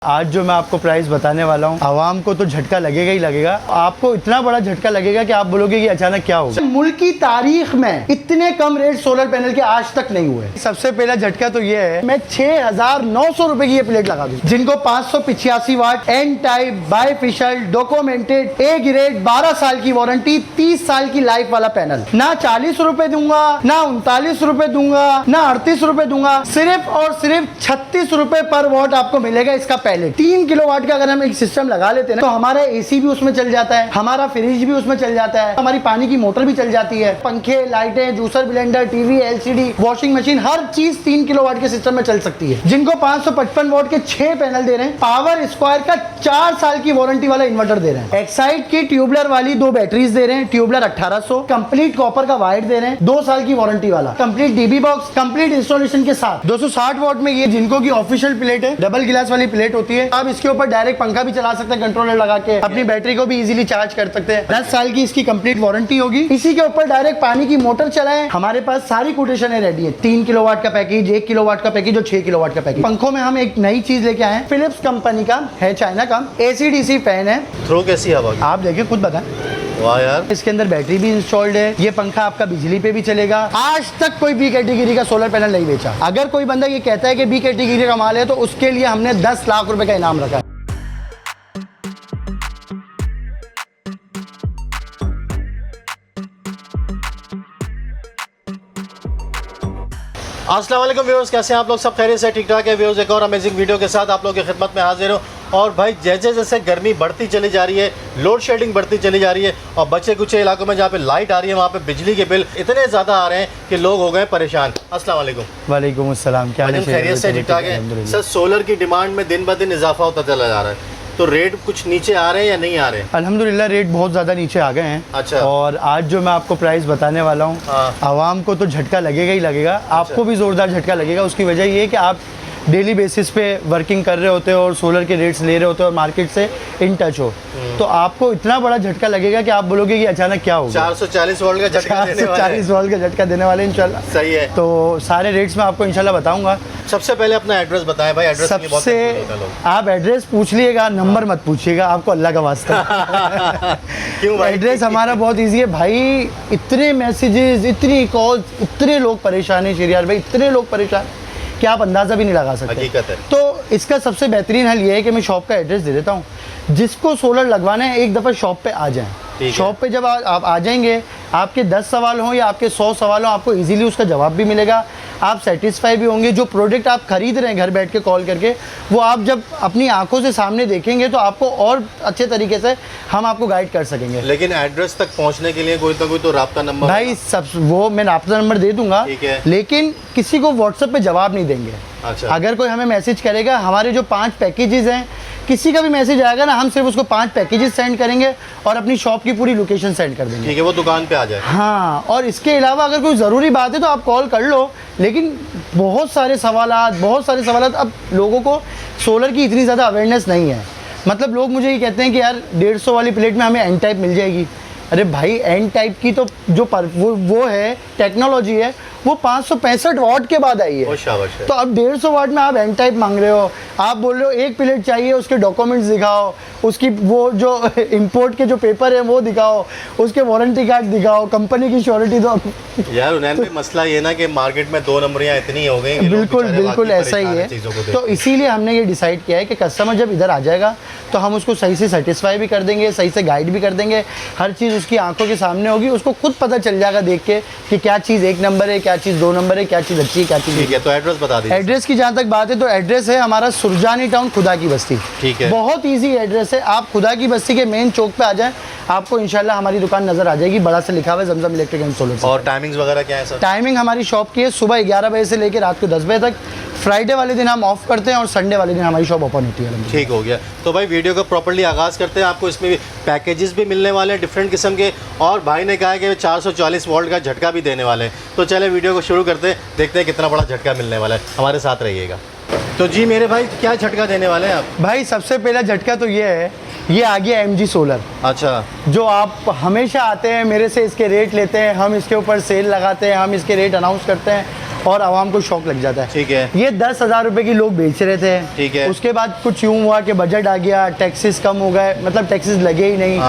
आज जो मैं आपको प्राइस बताने वाला हूँ, आवाम को तो झटका लगेगा ही लगेगा। आपको इतना बड़ा झटका लगेगा कि आप बोलोगे कि अचानक क्या होगा। मुल्क की तारीख में इतने कम रेट सोलर पैनल के आज तक नहीं हुए। सबसे पहला झटका तो ये है, मैं 6,900 रुपए की ये प्लेट लगा दूं, जिनको 585 watt N type bifacial documented A grade 12 साल की वारंटी 30 साल की लाइफ वाला पैनल। ना 40 रुपए दूंगा, ना 39 रुपए दूंगा, ना 38 रुपए दूंगा, सिर्फ और सिर्फ 36 रुपए पर वॉट आपको मिलेगा इसका। 3 किलोवाट का अगर हम एक सिस्टम लगा लेते हैं तो हमारा एसी भी उसमें चल जाता है, हमारा फ्रिज भी उसमें चल जाता है, हमारी पानी की मोटर भी चल जाती है, पंखे, लाइटें, juicer, blender, TV, LCD, washing machine, हर चीज 3 किलोवाट के सिस्टम में चल सकती है। जिनको 555 वॉट के 6 पैनल दे रहे हैं, पावर स्क्वायर का 4 साल की वारंटी वाला इन्वर्टर दे रहे हैं, एक्साइड की ट्यूबलर वाली 2 बैटरीज दे रहे हैं, ट्यूबलर 1800, कंप्लीट कॉपर का वायर दे रहे हैं, 2 साल की वारंटी वाला, complete dB box, complete installation के साथ। 260 वॉट में ये जिनको की ऑफिशियल प्लेट है, डबल गिलास वाली प्लेट होती है। आप इसके ऊपर डायरेक्ट पंखा भी चला सकते हैं, कंट्रोलर लगा के अपनी बैटरी को भी इजीली चार्ज कर सकते हैं। 10 साल की इसकी कंप्लीट वारंटी होगी। इसी के ऊपर डायरेक्ट पानी की मोटर चलाएं। हमारे पास सारी कोटेशन रेडी है, 3 किलोवाट का पैकेज, 1 किलोवाट का पैकेज और 6 किलोवाट का पैकेज। पंखों में हम एक नई चीज लेके आए हैं, फिलिप्स कंपनी का है, चाइना का AC/DC फैन है। थ्रो कैसी हवा, आप देखिए खुद बताएं। वाह यार, इसके अंदर बैटरी भी इंस्टॉल्ड है। ये पंखा आपका बिजली पे भी चलेगा। आज तक कोई बी कैटेगरी का सोलर पैनल नहीं बेचा। अगर कोई बंदा ये कहता है कि बी कैटेगरी का माल है तो उसके लिए हमने 10 लाख रुपए का इनाम रखा है। अस्सलाम वालेकुम व्यूअर्स, कैसे हैं आप लोग? सब खैरियत से, ठीक ठाक है व्यूअर्स। एक और अमेजिंग वीडियो के साथ आप लोगों की खिदमत में हाजिर हूँ। और भाई जैसे जैसे गर्मी बढ़ती चली जा रही है, लोड शेडिंग बढ़ती चली जा रही है और बचे कुछ इलाकों में जहाँ पे लाइट आ रही है वहाँ पे बिजली के बिल इतने ज़्यादा आ रहे हैं कि लोग हो गए परेशान। अस्सलाम वालेकुम। वालेकुम अस्सलाम, क्या हाल है? खैरियत से, ठीक ठाक है सर। सोलर की डिमांड में दिन ब दिन इजाफा होता चला जा रहा है, तो रेट कुछ नीचे आ रहे हैं या नहीं आ रहे हैं? अल्हम्दुलिल्लाह रेट बहुत ज़्यादा नीचे आ गए हैं। अच्छा। और आज जो मैं आपको प्राइस बताने वाला हूँ, आवाम को तो झटका लगेगा ही लगेगा। अच्छा। आपको भी ज़ोरदार झटका लगेगा। उसकी वजह ये है कि आप डेली बेसिस पे वर्किंग कर रहे होते हो और सोलर के रेट्स ले रहे होते हो और मार्केट से इन टच हो, तो आपको इतना बड़ा झटका लगेगा कि आप बोलोगे कि अचानक क्या होगा। 440 वोल्ट का झटका देने वाले, 440 वोल्ट का झटका देने वाले इंशाल्लाह। सही है। तो सारे रेट्स मैं आपको इंशाल्लाह बताऊंगा। सबसे पहले अपना एड्रेस बताएं भाई। एड्रेस सबसे आप एड्रेस पूछ लिएगा, नंबर मत पूछिएगा, आपको अल्लाह का वास्ता। क्यों भाई? एड्रेस हमारा बहुत इजी है भाई। इतने मैसेजेस, इतनी कॉल्स, इतने लोग परेशान हैं शरियार भाई, इतने लोग परेशान कि आप अंदाज़ा भी नहीं लगा सकते। हकीकत है। तो इसका सबसे बेहतरीन हल ये है कि मैं शॉप का एड्रेस दे देता हूँ। जिसको सोलर लगवाना है एक दफ़ा शॉप पे आ जाएं। शॉप पे जब आप आ जाएंगे, आपके 10 सवाल हों या आपके 100 सवाल हों, आपको इजीली उसका जवाब भी मिलेगा। आप सेटिस्फाई भी होंगे। जो प्रोडक्ट आप खरीद रहे हैं घर बैठ के कॉल करके, वो आप जब अपनी आंखों से सामने देखेंगे तो आपको और अच्छे तरीके से हम आपको गाइड कर सकेंगे। लेकिन एड्रेस तक पहुंचने के लिए कोई तो राब्ता नंबर भाई सब वो मैं राब्ता नंबर दे दूंगा, लेकिन किसी को व्हाट्सएप पे जवाब नहीं देंगे। अच्छा। अगर कोई हमें मैसेज करेगा, हमारे जो 5 पैकेजेस हैं, किसी का भी मैसेज आएगा ना, हम सिर्फ उसको 5 पैकेजेस सेंड करेंगे और अपनी शॉप की पूरी लोकेशन सेंड कर देंगे। ठीक है, वो दुकान पे आ जाए। हाँ, और इसके अलावा अगर कोई ज़रूरी बात है तो आप कॉल कर लो। लेकिन बहुत सारे सवालात अब लोगों को सोलर की इतनी ज़्यादा अवेयरनेस नहीं है। मतलब लोग मुझे ये कहते हैं कि यार 150 वाली प्लेट में हमें एन टाइप मिल जाएगी। अरे भाई, एन टाइप की तो जो वो है टेक्नोलॉजी है, वो 565 वाट के बाद आई है। तो अब 150 वाट में आप एन टाइप मांग रहे हो। आप बोल रहे हो एक प्लेट चाहिए, उसके डॉक्यूमेंट्स दिखाओ, उसकी वो जो इंपोर्ट के जो पेपर है वो दिखाओ, उसके वारंटी कार्ड दिखाओ, कंपनी की श्योरिटी दो। यार उन्हें पे मसला ये ना कि मार्केट में 2 नंबरियां इतनी हो गई। बिल्कुल ऐसा ही है। तो इसीलिए हमने ये डिसाइड किया है कि कस्टमर जब इधर आ जाएगा तो हम उसको सही से सेटिस्फाई भी कर देंगे, सही से गाइड भी कर देंगे। हर चीज़ उसकी आंखों के सामने होगी, उसको खुद पता चल जाएगा देख के कि क्या चीज़ 1 नंबर है, क्या चीज़ 2 नंबर है, क्या चीज़ अच्छी है, क्या चीज़। ठीक है, तो एड्रेस बता दीजिए। एड्रेस की जहाँ तक बात है तो एड्रेस है हमारा सुरजानी टाउन, खुदा की बस्ती। ठीक है, बहुत ईजी एड्रेस है। आप खुदा की बस्ती के मेन चौक पे आ जाएं, आपको इंशाल्लाह हमारी दुकान नजर आ जाएगी। बड़ा से लिखा हुआ है जमजम इलेक्ट्रिक एंड सोलर। और टाइमिंग्स वगैरह क्या है सर? टाइमिंग हमारी शॉप की है सुबह 11 बजे से लेकर रात को 10 बजे तक। फ्राइडे वाले दिन हम ऑफ करते हैं और संडे वाले दिन हमारी शॉप ओपन होती है। ठीक हो गया। तो भाई वीडियो का प्रॉपर्ली आगाज़ करते हैं। आपको इसमें भी पैकेजेस भी मिलने वाले हैं डिफरेंट किस्म के, और भाई ने कहा कि 440 वोल्ट का झटका भी देने वाले हैं। तो चले वीडियो को शुरू करते हैं, देखते हैं कितना बड़ा झटका मिलने वाला है। हमारे साथ रहिएगा। तो जी मेरे भाई, क्या झटका देने वाले हैं आप? भाई सबसे पहला झटका तो ये है, ये आ गया MG सोलर। अच्छा। जो आप हमेशा आते हैं मेरे से इसके रेट लेते हैं, हम इसके ऊपर सेल लगाते हैं, हम इसके रेट अनाउंस करते हैं और आवाम को शौक लग जाता है। ठीक है। ये 10,000 रुपए की लोग बेच रहे थे। ठीक है। उसके बाद कुछ यूं हुआ कि बजट आ गया, टैक्सेस कम हो गए, मतलब टैक्सेस लगे ही नहीं,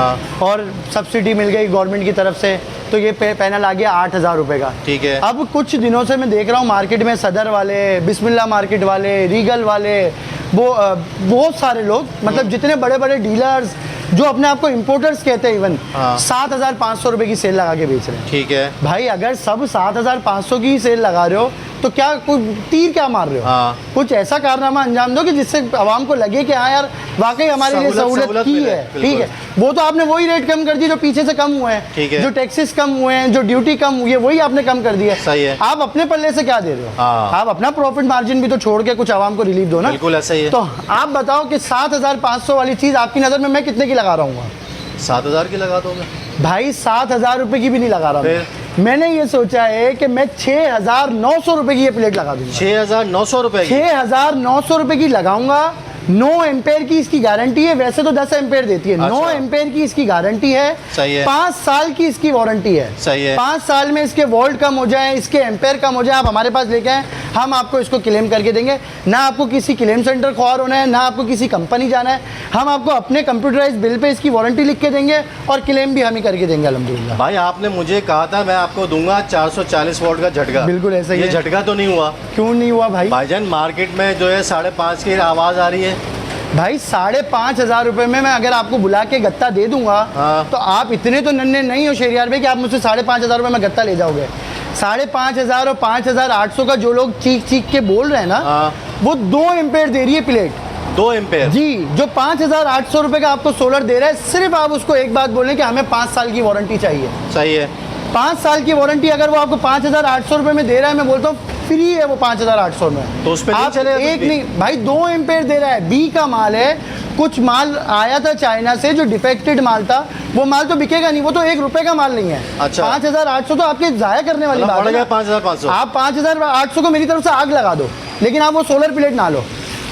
और सब्सिडी मिल गई गवर्नमेंट की तरफ से, तो ये पैनल आ गया 8,000 रुपए का। ठीक है। अब कुछ दिनों से मैं देख रहा हूँ मार्केट में सदर वाले, बिस्मिल्लाह मार्केट वाले, रीगल वाले, वो बहुत सारे लोग, मतलब जितने बड़े बड़े डीलर्स जो अपने आप को इम्पोर्टर्स कहते हैं, इवन 7,500 रुपए की सेल लगा के बेच रहे हैं। ठीक है। भाई अगर सब 7,500 की सेल लगा रहे हो तो क्या कोई तीर क्या मार रहे हो? कुछ ऐसा कारनामा अंजाम दो कि जिससे आवाम को लगे कि हाँ यार वाकई हमारे लिए सहूलत की है। ठीक है, वो तो आपने वही रेट कम कर दिए जो पीछे से कम हुए हैं, जो टैक्सेस कम हुए हैं, जो ड्यूटी कम हुई है, वही आपने कम कर दिया। सही है। आप अपने पल्ले से क्या दे रहे हो? आप अपना प्रॉफिट मार्जिन भी तो छोड़ के कुछ आवाम को रिलीफ दो ना। बिल्कुल ऐसा ही है। तो आप बताओ कि 7,500 वाली चीज आपकी नजर में मैं कितने की लगा रहा हूँ? 7,000 की लगा दो मैं भाई 7,000 रुपए की भी नहीं लगा रहा मैं। मैंने ये सोचा है कि मैं 6,900 रुपए की ये प्लेट लगा दूंगा। 6,900 रुपए? 6,900 रुपए की लगाऊंगा। 9 एम्पेयर की इसकी गारंटी है, वैसे तो 10 एम्पेयर देती है। 9 एम्पेयर की इसकी गारंटी है। सही है। 5 साल की इसकी वारंटी है। सही है। 5 साल में इसके वोल्ट कम हो जाए, इसके एम्पेयर कम हो जाए, आप हमारे पास लेके आए, हम आपको इसको क्लेम करके देंगे। ना आपको किसी क्लेम सेंटर ख्वार होना है, ना आपको किसी कंपनी जाना है, हम आपको अपने कंप्यूटराइज बिल पे इसकी वारंटी लिख के देंगे और क्लेम भी हम ही करके देंगे अल्हम्दुलिल्लाह। भाई आपने मुझे कहा था मैं आपको दूंगा 440 वोल्ट का झटका। बिल्कुल ऐसा ही ये है। झटका तो नहीं हुआ? क्यों नहीं हुआ भाई? भाईजान मार्केट में जो है 5.5 की आवाज आ रही है। भाई 5,500 रुपए में मैं अगर आपको बुला के गत्ता दे दूंगा तो आप इतने तो नन्हे नहीं हो शेरियार भाई कि आप मुझसे 5,500 रुपए में गत्ता ले जाओगे। 5,500 और 5,800 का जो लोग चीख चीख के बोल रहे हैं ना, वो 2 एम्पेयर दे रही है प्लेट। 2 एम्पेयर जी, जो 5,800 रुपए का आपको सोलर दे रहा है, सिर्फ आप उसको एक बात बोलें कि हमें 5 साल की वारंटी चाहिए। सही है। 5 साल की वारंटी अगर वो आपको 5,800 रुपए में दे रहा है, मैं बोलता हूँ फ्री है वो 5,800 में। तो उस पे नहीं आप चलेगा एक नहीं भाई, 2 एम्पेयर दे रहा है, बी का माल है। कुछ माल आया था चाइना से जो डिफेक्टेड माल था, वो माल तो बिकेगा नहीं, वो तो 1 रुपए का माल नहीं है। अच्छा। 5,800 तो आपके जाया करने वाली बात है। 5,500 आप 5,800 को मेरी तरफ से आग लगा दो, लेकिन आप वो सोलर प्लेट ना लो।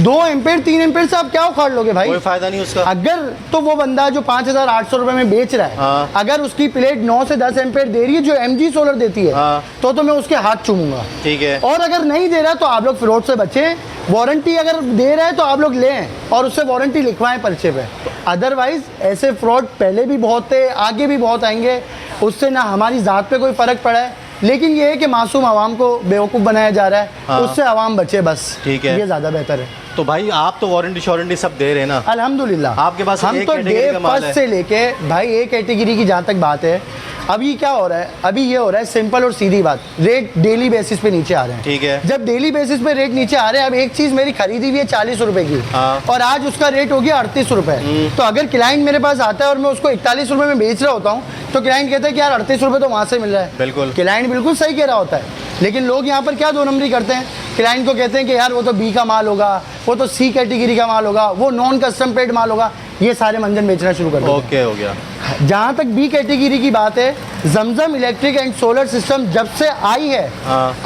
2 एम्पेयर 3 एम्पेयर से आप क्या उखाड़ लोगे भाई? कोई फायदा नहीं उसका। अगर तो वो बंदा जो 5,800 रुपए में बेच रहा है, अगर उसकी प्लेट 9 से 10 एम्पेयर दे रही है जो MG सोलर देती है, तो मैं उसके हाथ चूमूंगा। ठीक है। और अगर नहीं दे रहा तो आप लोग फ्रॉड से बचें। वारंटी अगर दे रहा है तो आप लोग लें और उससे वारंटी लिखवाएं पर्चे पे। अदरवाइज ऐसे फ्रॉड पहले भी बहुत थे, आगे भी बहुत आएंगे। उससे ना हमारी ज़ात पे कोई फ़र्क पड़ा है, लेकिन ये है कि मासूम आवाम को बेवकूफ़ बनाया जा रहा है। उससे आवाम बचे बस। ठीक है, ये ज़्यादा बेहतर है। तो भाई आप तो वारंटी सब दे रहे हैं ना? अल्हम्दुलिल्लाह आपके पास हम तो डे फर्स्ट से लेके भाई ए कैटेगरी की जहाँ तक बात है, अभी क्या हो रहा है, अभी ये हो रहा है सिंपल और सीधी बात, रेट डेली बेसिस पे नीचे आ रहे हैं। ठीक है। जब डेली बेसिस पे रेट नीचे आ रहे हैं, अब एक चीज मेरी खरीदी हुई है 40 रुपए की, और आज उसका रेट हो गया 38 रुपए, तो अगर क्लाइंट मेरे पास आता है और मैं उसको 41 रुपए में बेच रहा होता हूँ, तो क्लाइंट कहता है कि यार 38 रुपए तो वहां से मिल रहा है। बिल्कुल, क्लाइंट बिल्कुल सही कह रहा होता है, लेकिन लोग यहाँ पर क्या 2 नंबरी करते हैं, क्लाइंट को कहते हैं कि यार वो तो बी का माल होगा, वो तो सी कैटेगरी का माल होगा, वो नॉन कस्टम पेड माल होगा, ये सारे मंजन बेचना शुरू कर देते हैं। ओके, हो गया। जहाँ तक बी कैटेगरी की बात है, जमजम इलेक्ट्रिक एंड सोलर सिस्टम जब से आई है,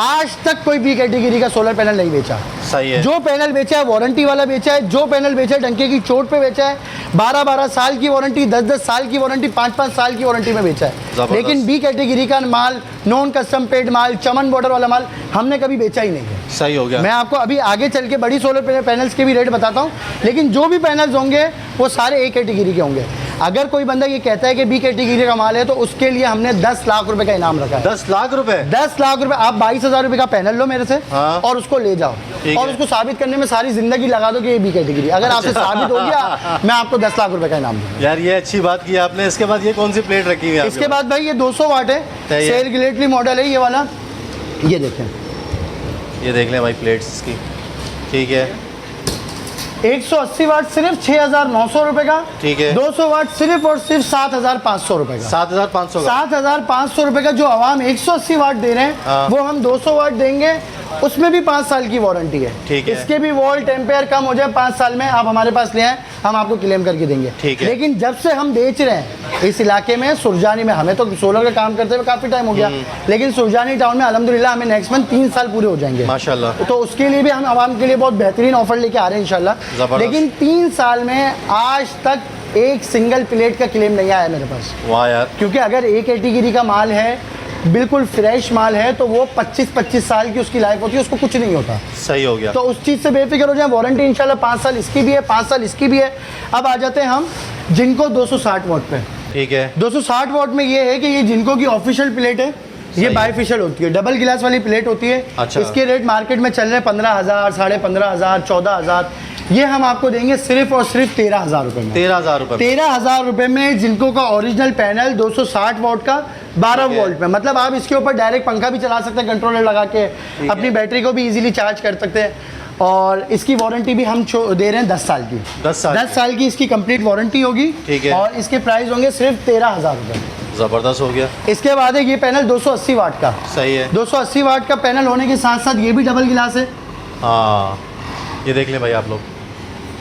आज तक कोई बी कैटेगरी का सोलर पैनल नहीं बेचा। सही है। जो पैनल बेचा है वारंटी वाला बेचा है, जो पैनल बेचा है डंके की चोट पे बेचा है, 12-12 साल की वारंटी, 10-10 साल की वारंटी, 5-5 साल की वारंटी में बेचा है। लेकिन बी कैटेगरी का माल, नॉन कस्टम पेड माल, चमन बॉर्डर वाला माल हमने कभी बेचा ही नहीं है। सही हो गया। मैं आपको अभी आगे चल के बड़ी सोलर पैनल्स के भी रेट बताता हूँ, लेकिन जो भी पैनल्स होंगे वो सारे ए कैटेगरी के होंगे। अगर कोई बंदा ये कहता है कि बी कैटेगरी का माल है, तो उसके लिए हमने 10 लाख रुपए का इनाम रखा है। 10 लाख रुपए? 10 लाख रुपए। आप 22,000 रुपए का पैनल लो मेरे से, और उसको ले जाओ और उसको साबित करने में सारी जिंदगी लगा दो कि ये बी कैटेगरी। अगर आपसे साबित हो गया, मैं आपको 10 लाख रुपए का इनाम दूंगा। यार ये अच्छी बात की आपने। इसके बाद ये कौन सी प्लेट रखी हुई है? इसके बाद भाई ये 200 वाट है, सेल गिलेटली मॉडल है ये वाला, ये देखें, ये देख लें भाई प्लेट्स इसकी। ठीक है। 180 वाट सिर्फ 6,900 रुपए का। ठीक है। 200 वाट सिर्फ और सिर्फ 7,500 रुपए का। 7,500 का? 7,500 रुपए का जो आवाम 180 वाट दे रहे हैं, वो हम 200 वाट देंगे, उसमें भी 5 साल की वारंटी है। ठीक है। इसके भी वोल्ट एम्पेयर कम हो जाए 5 साल में, आप हमारे पास ले आए, हम आपको क्लेम करके देंगे। ठीक है। लेकिन जब से हम बेच रहे हैं इस इलाके में, सुरजानी में, हमें तो सोलर का काम करते हुए काफी टाइम हो गया, लेकिन सुरजानी टाउन में अल्हम्दुलिल्लाह हमें नेक्स्ट मंथ 3 साल पूरे हो जाएंगे माशाल्लाह। तो उसके लिए भी हम आवाम के लिए बहुत बेहतरीन ऑफर लेके आ रहे हैं इंशाल्लाह। लेकिन 3 साल में आज तक एक सिंगल प्लेट का क्लेम नहीं आया मेरे पास। वाह यार। क्योंकि अगर एक कैटेगरी का माल है बिल्कुल फ्रेश माल है, तो वो 25-25 साल की उसकी लाइफ होती है, उसको कुछ नहीं होता। सही हो गया। तो उस चीज़ से बेफिक्र हो जाए। वारंटी इंशाल्लाह 5 साल इसकी भी है, 5 साल इसकी भी है। अब आ जाते हैं हम जिनको 260 वॉट पे। ठीक है। 260 वॉट में ये है कि ये जिनको की ऑफिशियल प्लेट है, ये बाइफिशियल होती है, डबल गिलास वाली प्लेट होती है। अच्छा। इसके रेट मार्केट में चल रहे हैं 15,000, 15,500, 14,000। ये हम आपको देंगे सिर्फ और सिर्फ 13,000 रुपए में। 13,000 रुपए। 13,000 रुपए में जिनको का ओरिजिनल पैनल 260 वॉट का 12 वोल्ट में, मतलब आप इसके ऊपर डायरेक्ट पंखा भी चला सकते हैं कंट्रोलर लगा के, अपनी बैटरी को भी इजीली चार्ज कर सकते हैं। और इसकी वारंटी भी हम दे रहे हैं 10 साल की। 10 साल की इसकी कंप्लीट वारंटी होगी। ठीक है। और इसके प्राइस होंगे सिर्फ 13,000 रुपए। जबरदस्त हो गया। इसके बाद है ये पैनल 280 वाट का। सही है। 280 वाट का पैनल होने के साथ साथ ये भी डबल गिलास है। हाँ, ये देख लें भाई आप लोग।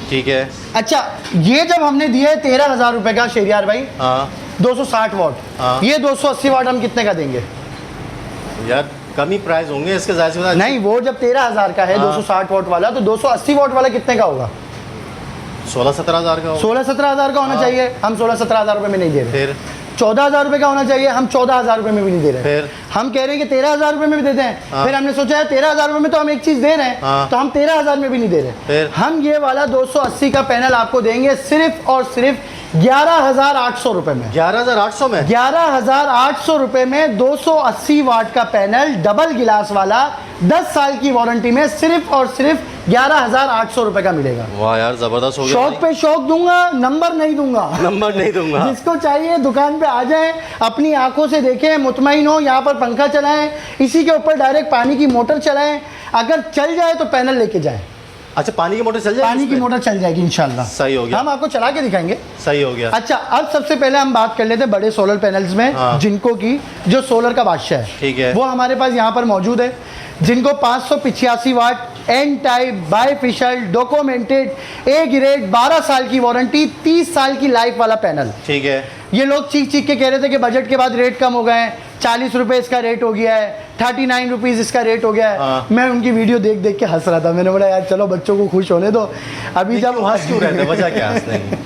ठीक है। अच्छा, ये जब हमने दिया है 13,000 रुपए का शेरियार भाई, हाँ 260 वाट, हाँ। ये 280 वाट हम कितने का देंगे? यार कम ही प्राइस होंगे इसके, जाहिर सी बात है। नहीं, वो जब 13,000 का है 260 वाट वाला, तो 280 वाट वाला कितने का होगा? 16-17 हज़ार का होगा। 16-17 हज़ार का होना चाहिए। हम 16-17 हज़ार रुपए में नहीं दे रहे। फिर 14,000 रुपए का होना चाहिए, हम 14,000 रुपए में भी नहीं दे रहे। फिर हम कह रहे हैं कि 13,000 रुपए में भी देते हैं। हाँ। फिर हमने सोचा है 13,000 रुपए में तो हम एक चीज दे रहे हैं, हाँ। तो हम 13,000 में भी नहीं दे रहे। फिर हम ये वाला 280 का पैनल आपको देंगे सिर्फ और सिर्फ 11,800 रुपए में। 11,800 में। 11,800 रुपए में 280 वाट का पैनल डबल गिलास वाला 10 साल की वारंटी में सिर्फ और सिर्फ 11,800 रुपए का मिलेगा। वाह यार जबरदस्त हो गया। शौक पे शौक दूंगा, नंबर नहीं दूंगा। नंबर नहीं दूंगा। जिसको चाहिए दुकान पे आ जाए, अपनी आंखों से देखें, मुतमईन हो, यहाँ पर पंखा चलाएं, इसी के ऊपर डायरेक्ट पानी की मोटर चलाएं। अगर चल जाए तो पैनल लेके जाए। अच्छा, पानी की मोटर चल जाएगी? पानी की मोटर चल जाएगी इंशाल्लाह। सही हो गया। हम आपको चला के दिखाएंगे। सही हो गया। अच्छा, अब सबसे पहले हम बात कर लेते हैं बड़े सोलर पैनल्स में। हाँ। जिनको की जो सोलर का बादशाह है, ठीक है, वो हमारे पास यहाँ पर मौजूद है। जिनको 585 watt N type bifacial documented A grade 12 साल की वारंटी 30 साल की लाइफ वाला पैनल। ठीक है। ये लोग चीख चीख के कह रहे थे कि बजट के बाद रेट कम हो गए हैं, 40 रुपए इसका रेट हो गया है, 39 रुपीज़ इसका रेट हो गया है। हाँ। मैं उनकी वीडियो देख देख के हंस रहा था। मैंने बोला यार चलो बच्चों को खुश होने दो। अभी जब हंस क्यों रहे थे, वजह क्या हंसने की?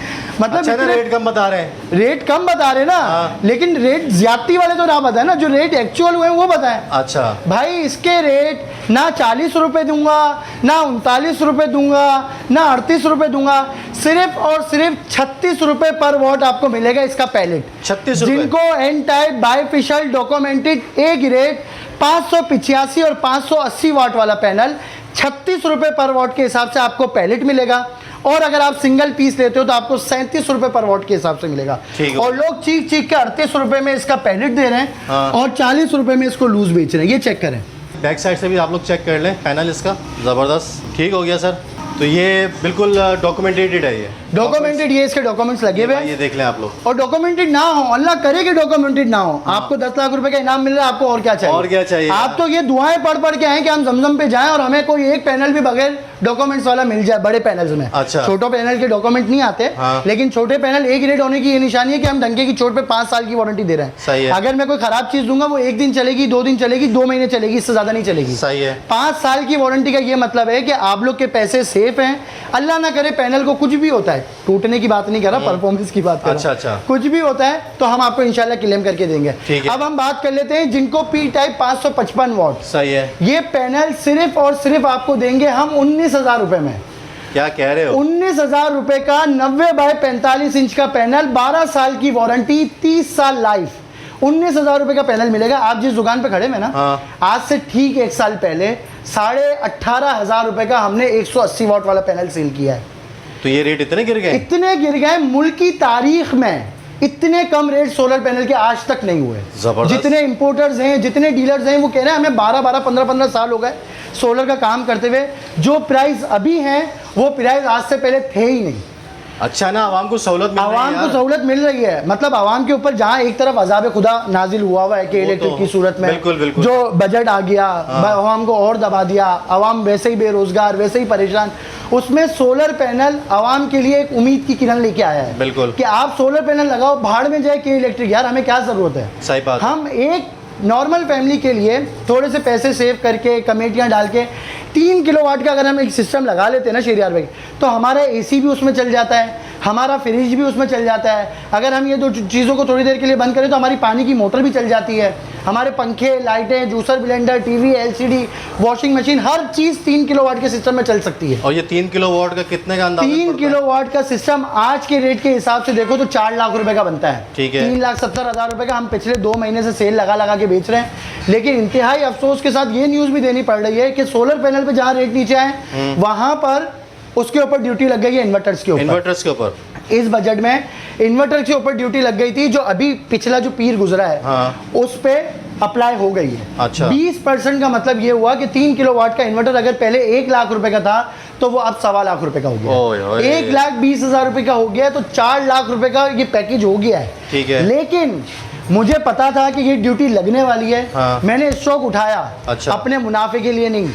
मतलब अच्छा ना, इतने- रेट कम बता रहे हैं। रेट कम बता रहे ना, हाँ। लेकिन रेट ज्यादती वाले तो ना बताए ना, जो रेट एक्चुअल हुए हैं वो बताएं। अच्छा भाई इसके रेट ना 40 रुपए दूंगा, ना 39 रुपए दूंगा, ना 38 रुपए दूंगा, सिर्फ और सिर्फ 36 रुपए पर वॉट आपको मिलेगा इसका पैलेट। 36 रुपए। जिनको N type bifacial documented A grade 585 और 580 वाट वाला पैनल 36 रुपए पर वॉट के हिसाब से आपको पैलेट मिलेगा। और अगर आप सिंगल पीस लेते हो तो आपको 37 रुपए पर वॉट के हिसाब से मिलेगा। ठीक है। और लोग चीख चीख के 38 रुपए में इसका पैलेट दे रहे हैं। हाँ। और 40 रुपए में इसको लूज बेच रहे हैं। ये चेक करें। बैक साइड से भी आप लोग चेक कर लें पैनल इसका। ज़बरदस्त। ठीक हो गया सर। तो ये बिल्कुल डॉक्यूमेंटेड है। ये डॉक्यूमेंटेड, ये इसके डॉक्यूमेंट्स लगे हुए हैं। ये देख लें आप लोग। और डॉक्यूमेंटेड ना हो, अल्लाह करे कि डॉक्यूमेंटेड ना हो। आपको 10 लाख रुपए का इनाम मिल रहा है, आपको और क्या चाहिए? और क्या चाहिए? आप तो ये दुआएं पढ़ पढ़ के आए कि हम जमजम पे जाएं और हमें कोई एक पैनल भी बगैर डॉक्यूमेंट्स वाला मिल जाए बड़े पैनल्स में। अच्छा। छोटो पैनल के डॉक्यूमेंट नहीं आते। हाँ। लेकिन छोटे पैनल ए ग्रेड होने की ये निशानी है कि हम डंके की चोट पे 5 साल की वारंटी दे रहे हैं। सही है। अगर मैं कोई खराब चीज दूंगा वो 1 दिन चलेगी, 2 दिन चलेगी, 2 महीने चलेगी, इससे ज्यादा नहीं चलेगी। सही है। 5 साल की वारंटी का ये मतलब है कि आप लोग के पैसे सेफ हैं। अल्लाह ना करे पैनल को कुछ भी होता है, टूटने की बात नहीं कर रहा, परफॉर्मेंस की बात कर रहा हूं। अच्छा। कुछ भी होता है तो हम आपको इंशाल्लाह क्लेम करके देंगे। ठीक है। अब हम बात कर लेते हैं जिनको पी टाइप 555 वॉट। सही है। ये पैनल सिर्फ और सिर्फ आपको देंगे हम 19,000 रुपए में। क्या कह रहे हो? 19,000 रुपए का 90 बाय 45 इंच का पैनल, 12 साल की वारंटी, 30 साल लाइफ। 19,000 रुपए का पैनल मिलेगा। आप जिस दुकान पे खड़े हैं ना, हाँ। आज से ठीक 1 साल पहले 18,500 रुपए का हमने 180 वॉट वाला पैनल सेल किया है। तो ये रेट इतने गिर गए? इतने गिर गए, मुल्क की तारीख में इतने कम रेट सोलर पैनल के आज तक नहीं हुए। जबरदस्त। जितने इंपोर्टर्स हैं, जितने डीलर्स हैं, वो कह रहे हैं हमें 12-12, 15-15 साल हो गए सोलर का काम करते हुए। जो प्राइस अभी हैं वो प्राइस आज से पहले थे ही नहीं। अच्छा ना, आवाम को सहूलत मिल रही है आवाम को यार। सहूलत मिल रही है। मतलब आवाम के ऊपर जहाँ एक तरफ अजाब खुदा नाजिल हुआ है कि वो इलेक्ट्रिक तो की सूरत में बिल्कुल, बिल्कुल। जो बजट आ गया, आवाम को और दबा दिया, आवाम वैसे ही बेरोजगार, वैसे ही परेशान, उसमें सोलर पैनल आवाम के लिए एक उम्मीद की किरण लेके आया है। बिल्कुल। कि आप सोलर पैनल लगाओ, भाड़ में जाए कि इलेक्ट्रिक, यार हमें क्या जरूरत है? सही बात। हम एक नॉर्मल फैमिली के लिए थोड़े से पैसे सेव करके, कमेटियां डाल के 3 किलोवाट का अगर हम एक सिस्टम लगा लेते हैं ना शेरियार भाई, तो हमारा एसी भी उसमें चल जाता है, हमारा फ्रिज भी उसमें चल जाता है। अगर हम ये 2 चीज़ों को थोड़ी देर के लिए बंद करें तो हमारी पानी की मोटर भी चल जाती है, हमारे पंखे, लाइटें, juicer, blender, TV, LCD, washing machine, हर चीज़ 3 किलोवाट के सिस्टम में चल सकती है। और ये 3 किलोवाट का कितने का अंदाजा? 3 किलोवाट का सिस्टम आज के रेट के हिसाब से देखो तो 4 लाख रुपए का बनता है। ठीक है। 3,70,000 रुपए का हम पिछले 2 महीने से सेल लगा के बेच रहे हैं। लेकिन इंतहाई अफसोस के साथ ये न्यूज़ भी देनी पड़ रही है कि सोलर पैनल पे जहाँ रेट नीचे आए वहाँ पर उसके ऊपर ड्यूटी लग गई है इन्वर्टर्स के ऊपर। इन्वर्टर्स के ऊपर इस बजट में इन्वर्टर के ऊपर ड्यूटी लग गई थी, जो अभी पिछला जो पीर गुजरा है हाँ। उस पे अप्लाई हो गई है। अच्छा। 20% का मतलब ये हुआ कि 3 किलोवाट का इन्वर्टर अगर पहले 1 लाख रुपए का था तो वो अब 1.25 लाख रुपए का हो ओए गया। ओए। 1,20,000 रुपए का हो गया तो 4 लाख रुपए का ये पैकेज हो गया है। ठीक है। लेकिन मुझे पता था कि ये ड्यूटी लगने वाली है। हाँ। मैंने स्टॉक उठाया। अच्छा। अपने मुनाफे के लिए नहीं,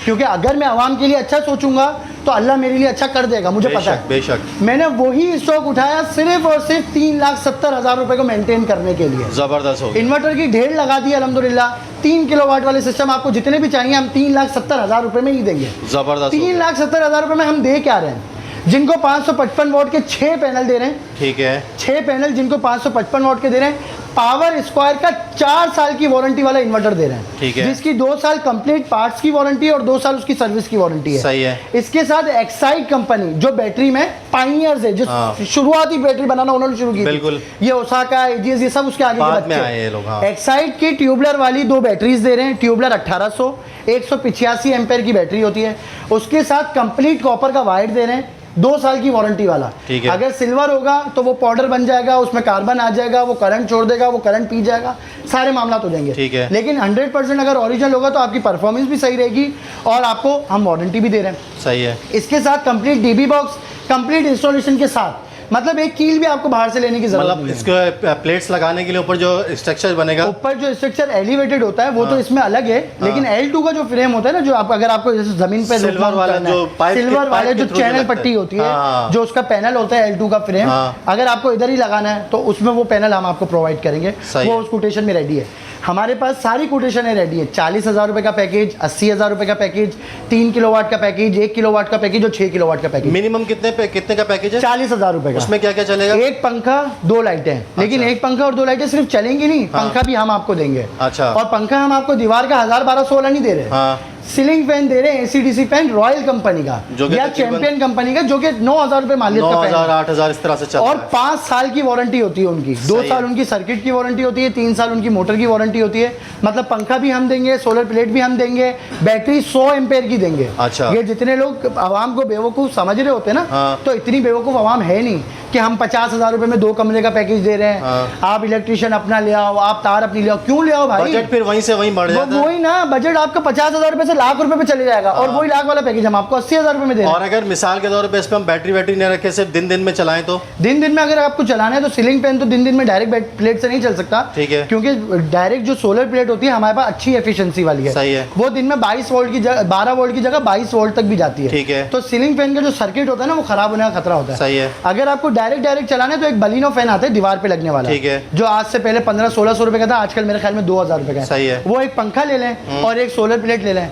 क्योंकि अगर मैं आवाम के लिए अच्छा सोचूंगा तो अल्लाह मेरे लिए अच्छा कर देगा, मुझे पता है। बेशक। मैंने वही स्टॉक उठाया सिर्फ और सिर्फ 3,70,000 रुपए को मेंटेन करने के लिए। जबरदस्त हो गया। इन्वर्टर की ढेर लगा दी अल्हम्दुलिल्लाह। 3 किलोवाट वाले सिस्टम आपको जितने भी चाहिए हम 3,70,000 रुपए में ही देंगे। जबरदस्त। 3,70,000 रुपए में हम दे क्या रहे हैं? जिनको 555 वॉट के 6 पैनल दे रहे हैं। ठीक है। 6 पैनल जिनको 555 वॉट के दे रहे हैं। पावर स्क्वायर का 4 साल की वारंटी वाला इन्वर्टर दे रहे हैं। ठीक है। जिसकी 2 साल कंप्लीट पार्ट्स की वारंटी है और 2 साल उसकी सर्विस की वारंटी है। सही है। इसके साथ एक्साइड कंपनी जो बैटरी में पाइनियर्स है, जो हाँ। शुरुआती बैटरी बनाना उन्होंने शुरू की थी। बिल्कुल। ये ओसाका, एजीएस, ये सब उसके आगे बाद के में बच्चे। आए ये लोग। हाँ। एक्साइड की ट्यूबलर वाली 2 बैटरीज दे रहे हैं। ट्यूबलर 1800 185 एम्पेयर की बैटरी होती है। उसके साथ कंप्लीट कॉपर का वायर दे रहे हैं, 2 साल की वारंटी वाला। ठीक है। अगर सिल्वर होगा तो वो पाउडर बन जाएगा, उसमें कार्बन आ जाएगा, वो करंट छोड़ देगा, वो करंट पी जाएगा, सारे मामला हो जाएंगे। ठीक है। लेकिन 100% अगर ओरिजिनल होगा तो आपकी परफॉर्मेंस भी सही रहेगी और आपको हम वारंटी भी दे रहे हैं। सही है। इसके साथ complete dB box, complete installation के साथ, मतलब एक कील भी आपको बाहर से लेने की जरूरत मतलब नहीं है। इसको प्लेट्स लगाने के लिए ऊपर जो स्ट्रक्चर बनेगा, ऊपर जो स्ट्रक्चर एलिवेटेड होता है वो तो इसमें अलग है। लेकिन L2 का जो फ्रेम होता है ना, जो आप अगर आपको जैसे जमीन पे सिल्वर वाला जो पाइप सिल्वर वाले जो चैनल पट्टी होती है, हाँ। जो उसका पैनल होता है L2 का फ्रेम, हाँ। अगर आपको इधर ही लगाना है तो उसमें वो पैनल हम आपको प्रोवाइड करेंगे। सही वो है। उस कोटेशन में रेडी है। हमारे पास सारी कोटेशनें रेडी है। 40,000 रुपए का पैकेज, 80,000 रुपए का पैकेज, 3 किलोवाट का पैकेज, 1 किलोवाट का पैकेज और 6 किलोवाट का पैकेज। मिनिमम कितने का पैकेज है? 40,000 रुपए का। उसमें क्या क्या चलेगा? एक पंखा, 2 लाइटें। लेकिन एक पंखा और 2 लाइटें सिर्फ चलेंगी नहीं, पंखा भी हम आपको देंगे। अच्छा। और पंखा हम आपको दीवार का 1000-1200 नहीं दे रहे। हाँ। सीलिंग फैन दे रहे हैं, एसीडीसी फैन रॉयल कंपनी का जो कि या तकरीबन चैंपियन कंपनी का, जो कि 9,000 रुपए मालियत का फैन 9,000 है। 8,000 इस तरह से चल और रहा है। 5 साल की वारंटी होती है उनकी। 2 सही साल है। उनकी सर्किट की वारंटी होती है, 3 साल उनकी मोटर की वारंटी होती है। मतलब पंखा भी हम देंगे, सोलर प्लेट भी हम देंगे, बैटरी 100 एम्पेयर की देंगे। अच्छा। ये जितने लोग आवाम को बेवकूफ़ समझ रहे होते हैं ना, हाँ। तो इतनी बेवकूफ़ आवाम है नहीं कि हम 50,000 रुपए में 2 कमरे का पैकेज दे रहे हैं। हाँ। आप इलेक्ट्रिशियन अपना ले आओ, आप तार अपनी ले आओ। क्यों ले आओ भाई? बजट फिर वहीं से वहीं बढ़ जाता है। वही ना, बजट आपका 50,000 रुपए से लाख रुपए पे चले जाएगा। और वही लाख वाला पैकेज हम आपको 80,000 रुपए में दे रहे हैं। और अगर मिसाल के तौर पे इस पे हम बैटरी नहीं रखे, सिर्फ दिन में चलाएं तो दिन में अगर आपको चलाना है तो सीलिंग फैन तो दिन में डायरेक्ट प्लेट से नहीं चल सकता। ठीक है। क्योंकि डायरेक्ट जो सोलर प्लेट होती है हमारे पास अच्छी एफिशिएंसी वाली है। सही है। वो दिन में 22 वोल्ट की जगह 12 वोल्ट की जगह 22 वोल्ट तक भी जाती है। ठीक है। तो सीलिंग फैन का जो सर्किट होता है ना, वो खराब होने का खतरा होता है। सही है। अगर आपको डायरेक्ट चलाना है तो एक बलिनो फैन आता है दीवार पे लगने वाला। ठीक है। जो आज से पहले 1500-1600 रुपए का था, आजकल मेरे ख्याल में 2,000 रुपए का है। सही है। वो एक पंखा ले लें और एक सोलर प्लेट ले लें।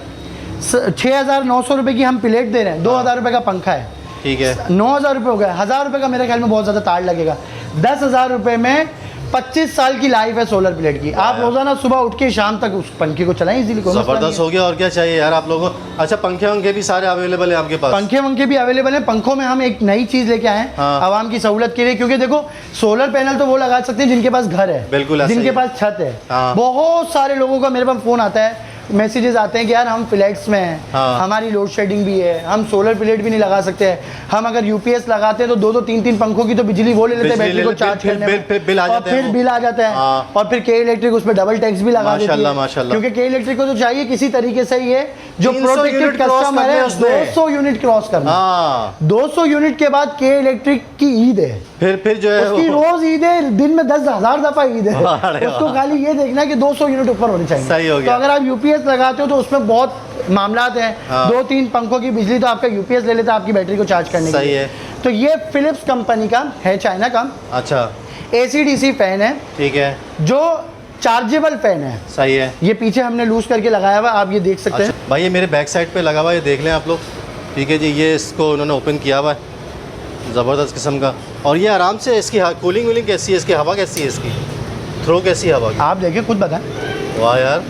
6,900 रुपए की हम प्लेट दे रहे हैं, 2,000 रुपए का पंखा है। ठीक है। 9,000 रुपए हो गए। 1,000 रुपए का मेरे ख्याल में बहुत ज़्यादा तार लगेगा। 10,000 रुपए में 25 साल की लाइफ है सोलर प्लेट की। आप रोजाना सुबह उठ के शाम तक उस पंखे को चलाएं इजीली। जबरदस्त हो गया। और क्या चाहिए यार आप लोगों को? अच्छा, पंखे वंखे भी सारे अवेलेबल है आपके पास? पंखे वंखे भी अवेलेबल है। पंखों में हम एक नई चीज लेके आए हैं हाँ। आवाम की सहूलत के लिए, क्योंकि देखो सोलर पैनल तो वो लगा सकते हैं जिनके पास घर है, बिल्कुल, ऐसा जिनके ही है। पास छत है। हाँ। बहुत सारे लोगों का मेरे पास फोन आता है, मैसेजेस आते हैं कि यार हम फ्लैट्स में हैं, हाँ। हमारी लोड शेडिंग भी है, हम सोलर प्लेट भी नहीं लगा सकते, हम अगर यूपीएस लगाते हैं तो 2-2 3-3 पंखों की तो बिजली वो ले लेते हैं बैटरी को चार्ज करने में, फिर बिल आ और जाते हैं फिर वो। बिल आ जाता है। हाँ। और फिर के इलेक्ट्रिक उस पर डबल टैक्स भी लगा देती माशाल्लाह, है। माशाल्लाह। क्योंकि के इलेक्ट्रिक को तो चाहिए किसी तरीके से ये जो 300 प्रोटेक्टेड यूनिट क्रॉस कस्टमर करने है उसने। 200 यूनिट क्रॉस करना। हाँ। 200 यूनिट के बाद के इलेक्ट्रिक की ईद है। फिर जो है उसकी रोज ईद है, दिन में 10,000 दफा ईद है। अरे उसको वाह। खाली ये देखना है कि 200 यूनिट ऊपर होने चाहिए। सही हो गया। तो अगर आप यूपीएस लगाते हो तो उसमें बहुत मामलात हैं। हाँ। 2-3 पंखों की बिजली तो आपका यूपीएस ले लेता है आपकी बैटरी को चार्ज करने के सही लिए। है। तो ये फिलिप्स कंपनी का है, चाइना का अच्छा। एसीडीसी फैन है, ठीक है। जो चार्जेबल फैन है। सही है। ये पीछे हमने लूज करके लगाया हुआ, आप ये देख सकते हैं। अच्छा भाई, ये मेरे बैक साइड पे लगा हुआ है, ये देख लें आप लोग। ठीक है जी, ये इसको उन्होंने ओपन किया हुआ है, ज़बरदस्त किस्म का। और ये आराम से इसकी कूलिंग वूलिंग कैसी है, इसकी हवा कैसी है, इसकी थ्रो कैसी है हवा की? आप देखिए खुद बताएं। वाह यार,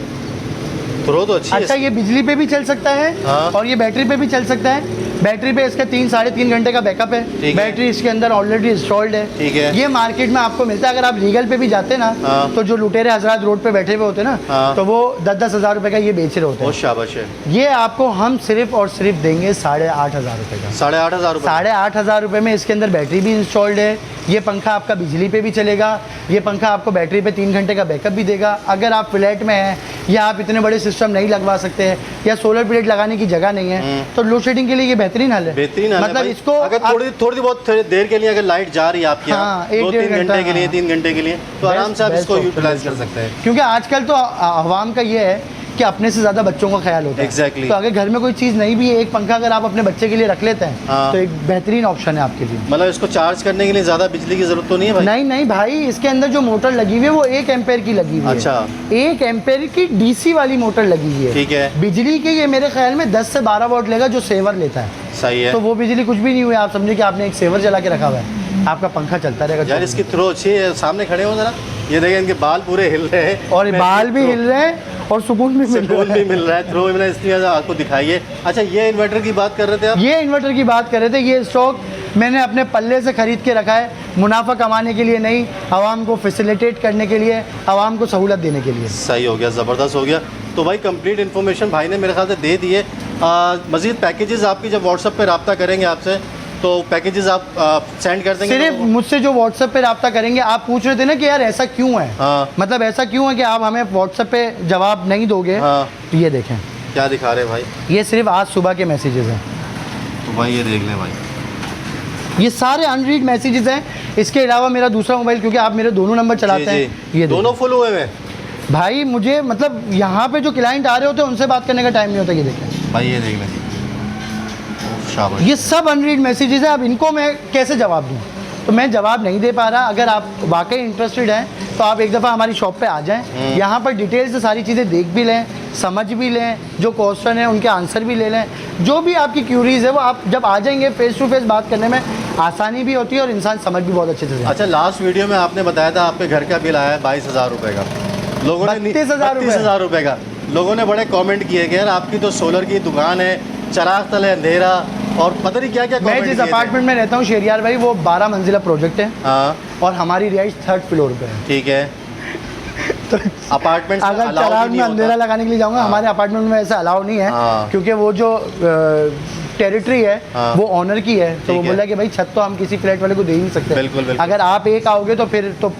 थ्रो तो अच्छी अच्छा है। ये बिजली पे भी चल सकता है हाँ। और ये बैटरी पे भी चल सकता है। बैटरी पे इसका 3-3.5 घंटे का बैकअप है। ठीक है। बैटरी इसके अंदर ऑलरेडी इंस्टॉल्ड है। ठीक है। ये मार्केट में आपको मिलता है। अगर आप लीगल पे भी जाते ना हाँ। तो जो लुटेरे हजरात रोड पे बैठे हुए होते ना हाँ। तो वो 10-10 हज़ार रुपए का ये बेच रहे होते बहुत हैं। शाबाश है। ये आपको हम सिर्फ और सिर्फ देंगे 8,500 रुपए का। 8,500 रुपये। 8,500 रुपए में इसके अंदर बैटरी भी इंस्टॉल्ड है। ये पंखा आपका बिजली पे भी चलेगा। ये पंखा आपको बैटरी पे 3 घंटे का बैकअप भी देगा। अगर आप फ्लैट में हैं या आप इतने बड़े सिस्टम नहीं लगवा सकते हैं या सोलर प्लेट लगाने की जगह नहीं है तो लोड शेडिंग के लिए ये बेहतरीन हल है। बेहतरीन हाल है मतलब भाई। इसको अगर थोड़ी बहुत देर के लिए अगर लाइट जा रही है आपके यहाँ हाँ, 1-1.5 2-3 घंटे के लिए, हाँ। 3 घंटे के लिए, तो आराम से आप best इसको option यूटिलाइज है। कर सकते हैं। क्योंकि आजकल तो आवाम का ये है कि अपने से ज़्यादा बच्चों का ख्याल होता है। Exactly। तो अगर घर में कोई चीज़ नहीं भी है, एक पंखा अगर आप अपने बच्चे के लिए रख लेते हैं हाँ। तो एक बेहतरीन ऑप्शन है आपके लिए। मतलब इसको चार्ज करने के लिए ज़्यादा बिजली की ज़रूरत तो नहीं है भाई? नहीं नहीं भाई, इसके अंदर जो मोटर लगी हुई है वो 1 एम्पेयर की लगी हुई है। अच्छा। 1 एम्पेयर की डीसी वाली मोटर लगी हुई है। ठीक है। बिजली के ये मेरे ख्याल में 10 से 12 वोल्ट लेगा जो सेवर लेता है। सही है। तो वो बिजली कुछ भी नहीं हुई। आप समझे कि आपने एक सेवर जला के रखा हुआ है, आपका पंखा चलता रहेगा। यार इसकी थ्रो अच्छी है। सामने खड़े हो जरा, ये देखें इनके बाल पूरे हिल रहे हैं और बाल भी हिल रहे हैं और सुकून भी मिल रहा सुकून भी है। मिल रहा है। थ्रो में इसलिए आपको दिखाइए। अच्छा, ये इन्वर्टर की बात कर रहे थे आप? ये इन्वर्टर की बात कर रहे थे। ये स्टॉक मैंने अपने पल्ले से खरीद के रखा है, मुनाफा कमाने के लिए नहीं, आवाम को फैसिलिटेट करने के लिए, आवाम को सहूलत देने के लिए। सही हो गया, ज़बरदस्त हो गया। तो भाई कंप्लीट इन्फॉर्मेशन भाई ने मेरे ख्याल से दे दी है। मज़ीद पैकेजेस आपकी जब व्हाट्सएप पे रब्ता करेंगे आपसे तो पैकेजेस आप सेंड कर देंगे? सिर्फ मुझसे जो व्हाट्सएप पे रब्ता करेंगे। आप पूछ रहे थे ना कि यार ऐसा क्यों है, हाँ। मतलब ऐसा क्यों है कि आप हमें व्हाट्सएप पे जवाब नहीं दोगे। हाँ। तो ये देखें, क्या दिखा रहे हैं भाई? ये सिर्फ आज सुबह के मैसेजेस हैं। तो भाई ये देख लें भाई, ये सारे अनरीड मैसेजेस हैं। इसके अलावा मेरा दूसरा मोबाइल, क्योंकि आप मेरे दोनों नंबर चलाते जी, हैं, जी। ये दोनों फुल हुए हैं भाई। मुझे मतलब यहाँ पे जो क्लाइंट आ रहे होते हैं उनसे बात करने का टाइम नहीं होता। ये देखें भाई, ये देख लें। शाबाश। ये सब अनरीड मैसेजेस हैं। अब इनको मैं कैसे जवाब दूँ? तो मैं जवाब नहीं दे पा रहा। अगर आप वाकई इंटरेस्टेड हैं तो आप एक दफ़ा हमारी शॉप पे आ जाएं। यहाँ पर डिटेल से सारी चीज़ें देख भी लें, समझ भी लें, जो क्वेश्चन है उनके आंसर भी ले लें। जो भी आपकी क्यूरीज है वो आप जब आ जाएंगे फेस टू फेस बात करने में आसानी भी होती है और इंसान समझ भी बहुत अच्छे से। अच्छा, लास्ट वीडियो में आपने बताया था आपके घर का बिल आया है 22,000 रुपये का। लोगों ने 32,000 रुपये का। लोगों ने बड़े कमेंट किए कि यार आपकी तो सोलर की दुकान है, चराग तले अंधेरा और पता नहीं क्या क्या मैं जिस अपार्टमेंट में रहता हूँ शेरियार भाई, वो 12 मंजिला प्रोजेक्ट है। हाँ। और हमारी रिहाइश 3rd फ्लोर पे है। ठीक है। तो अपार्टमेंट अगर चराग में अंधेरा लगाने के लिए जाऊंगा, हमारे अपार्टमेंट में ऐसा अलाउ नहीं है। हाँ। क्योंकि वो जो टेरिटरी है हाँ। वो ऑनर की है। तो वो ठीक है। बोला कि भाई छत तो हम किसी फ्लैट वाले को दे ही नहीं सकते। बिल्कुल, बिल्कुल। अगर आप एक आओगे तो फिर तो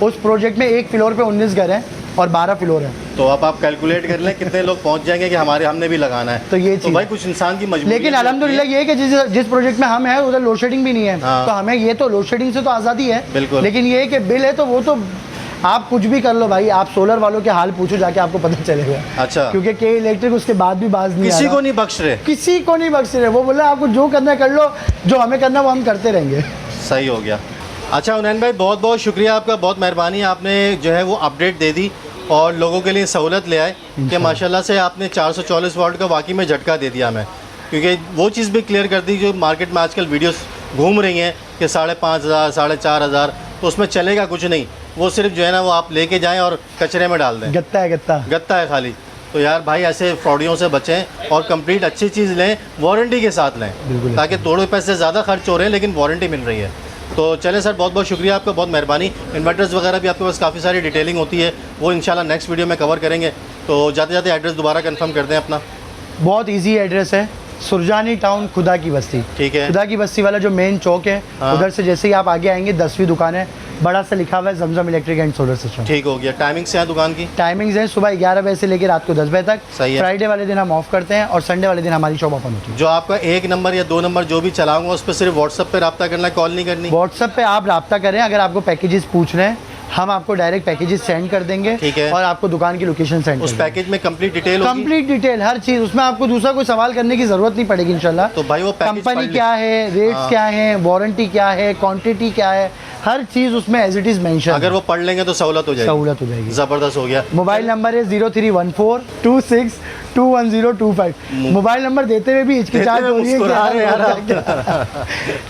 उस प्रोजेक्ट में एक फ्लोर पे 19 घर हैं और 12 फ्लोर है। तो अब आप कैलकुलेट कर लें कितने लोग पहुंच जाएंगे कि हमने भी लगाना है। तो ये तो चीज़ भाई कुछ इंसान की मजबूरी लेकिन है। अल्हम्दुलिल्लाह ये है कि जिस प्रोजेक्ट में हम हैं उधर लोड शेडिंग भी नहीं है। हाँ। तो हमें ये तो लोड शेडिंग से तो आज़ादी है। बिल्कुल। लेकिन ये है कि बिल है तो वो तो आप कुछ भी कर लो भाई। आप सोलर वालों के हाल पूछो जाके, आपको पता चलेगा। अच्छा। क्योंकि के इलेक्ट्रिक उसके बाद भी बाज नहीं आ किसी रहा। को नहीं बख्श रहे। किसी को नहीं बख्श रहे। वो बोला आपको जो करना है कर लो, जो हमें करना है वो हम करते रहेंगे। सही हो गया। अच्छा उनैन भाई, बहुत बहुत शुक्रिया आपका, बहुत मेहरबानी। आपने जो है वो अपडेट दे दी और लोगों के लिए सहूलत ले आए कि माशाल्लाह से आपने 444 वाट का वाकई में झटका दे दिया हमें। क्योंकि वो चीज़ भी क्लियर कर दी जो मार्केट में आजकल वीडियोस घूम रही हैं कि 5,500 4,500, तो उसमें चलेगा कुछ नहीं। वो सिर्फ जो है ना वो आप लेके जाएं और कचरे में डाल दें। गत्ता है गत्ता। गत्ता है खाली। तो यार भाई ऐसे फ्रॉडियों से बचें और कंप्लीट अच्छी चीज़ लें, वारंटी के साथ लें, ताकि थोड़े पैसे ज़्यादा खर्च हो रहे हैं लेकिन वारंटी मिल रही है। तो चलें सर, बहुत बहुत शुक्रिया आपका, बहुत मेहरबानी। इन्वर्टर्स वगैरह भी आपके पास काफ़ी सारी डिटेलिंग होती है, वो इंशाल्लाह नेक्स्ट वीडियो में कवर करेंगे। तो जाते जाते एड्रेस दोबारा कंफर्म कर दें अपना। बहुत ईजी एड्रेस है, सुरजानी टाउन, खुदा की बस्ती। ठीक है। खुदा की बस्ती वाला जो मेन चौक है, हाँ। उधर से जैसे ही आप आगे आएंगे 10वीं दुकान है, बड़ा सा लिखा हुआ है जमजम इलेक्ट्रिक एंड सोलर सिस्टम। ठीक हो गया। टाइमिंग से है दुकान की? टाइमिंग्स है सुबह 11 बजे से लेकर रात को 10 बजे तक। सही है। फ्राइडे वाले दिन हम ऑफ करते हैं और संडे वाले दिन हमारी शॉप ओपन होती है। जो आपका 1 नंबर या 2 नंबर जो भी चलाऊंगा उस पर सिर्फ व्हाट्सएप पे रब्ता करना है, कॉल नहीं करनी? व्हाट्सएप पे आप रब्ता करें। अगर आपको पैकेजेस पूछ रहे हैं हम आपको डायरेक्ट पैकेजेस सेंड कर देंगे। ठीक है। और आपको दुकान की लोकेशन सेंड उस पैकेज में कंप्लीट डिटेल होगी? कंप्लीट डिटेल, हर चीज़। उसमें आपको दूसरा कोई सवाल करने की ज़रूरत नहीं पड़ेगी इंशाल्लाह। तो भाई वो पैकेज कंपनी पढ़ क्या है, रेट्स हाँ। क्या है, वारंटी क्या है, क्वांटिटी क्या है, हर चीज़ उसमें एज इट इज़ मेंशन। अगर वो पढ़ लेंगे तो सहूलत हो जाएगी। सहूलत हो जाएगी। ज़बरदस्त हो गया। मोबाइल नंबर है 031426 21025। मोबाइल नंबर देते हुए भी हिचकिचाहट हो रही है मुस्कुरा रहे हैं यार आप। क्या?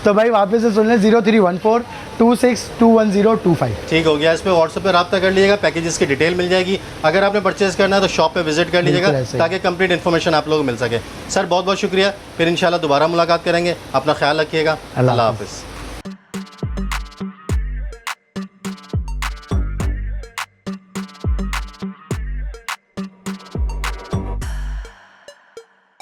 तो भाई वापस से सुन लें 031426210225। ठीक हो गया। इस पे व्हाट्सएप पे रब्ता कर लीजिएगा, पैकेजेस की डिटेल मिल जाएगी। अगर आपने परचेज करना है तो शॉप पे विजिट कर लीजिएगा बिल्कुल ऐसे ही। ताकि कंप्लीट इन्फॉर्मेशन आप लोगों को मिल सके। सर बहुत बहुत शुक्रिया, फिर इंशाल्लाह दोबारा मुलाकात करेंगे। अपना ख्याल रखिएगा। अल्लाह अल्लाह हाफिज़।